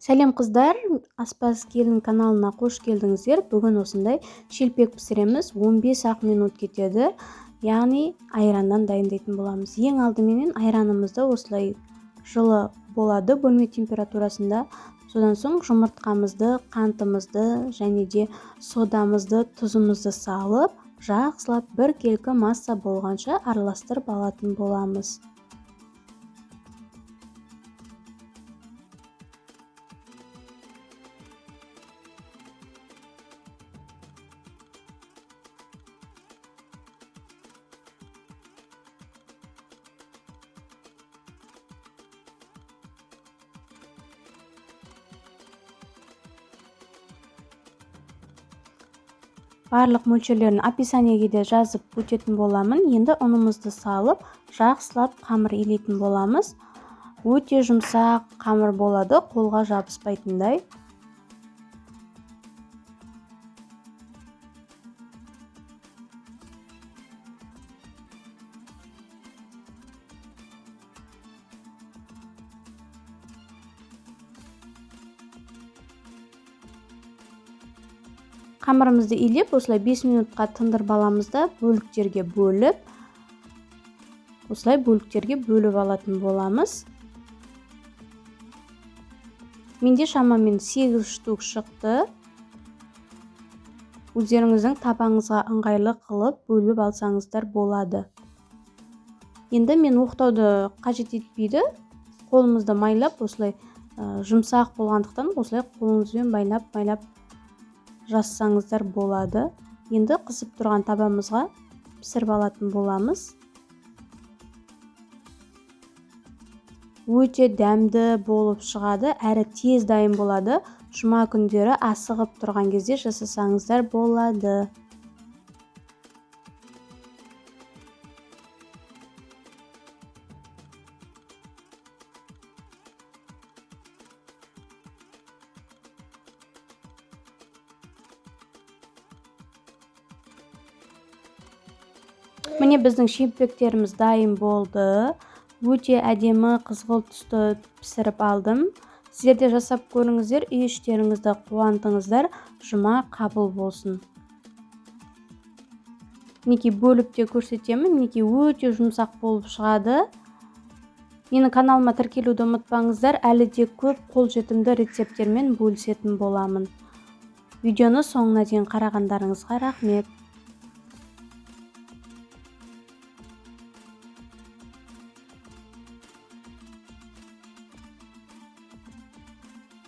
Сәлем қыздар, Аспаз Келін каналына қош келдіңіздер. Бүгін осындай шелпек пісіреміз. 15 минут кетеді. Яғни айраннан дайындайтын боламыз. Ең алдыменен айранымызды осылай жылы болады бөлме температурасында. Содан соң жұмыртқамызды, қантымызды және де содамызды, тұзымызды салып, жақсылап бір келкі масса болғанша араластырып алатын боламыз. Барлық мөлшерлерін описаниеге де жазып өтетін боламын. Енді ұнымызды салып, жақсылап қамыр илейтін боламыз. Өте жұмсақ қамыр болады, қолға жабыспайтындай. Қамырымызды илеп, осылай 5 минутқа тындырып аламыз да бөліктерге бөліп, алатын боламыз. Менде шамамен 8 штук шықты. Өздеріңіздің табаңызға ыңғайлы қылып бөліп алсаңыздар болады. Енді мен оқтауды қажет етпейді. Қолымызды майлап, осылай жұмсақ болғандықтан осылай қолыңызбен майлап жазсаңыздар болады. Енді қызып тұрған табамызға пісіріп алатын боламыз. Өте дәмді болып шығады, әрі тез дайын болады. Жұма күндері асығып тұрған кезде жасасаңыздар болады. Міне біздің шелпектеріміз дайын болды. Өте әдемі қызғылт түсті пісіріп алдым. Сіздер де жасап көріңіздер, үй іштеріңізді қуантыңыздар. Жұма қабыл болсын. Мінекей бөліп те көрсетемін. Мінекей өте жұмсақ болып шығады. Менің каналыма тіркелуді ұмытпаңыздар. Әлі де көп қолжетімді рецепттермен бөлісетін боламын. Видеоны соңына дейін қарағандарыңызға рахмет.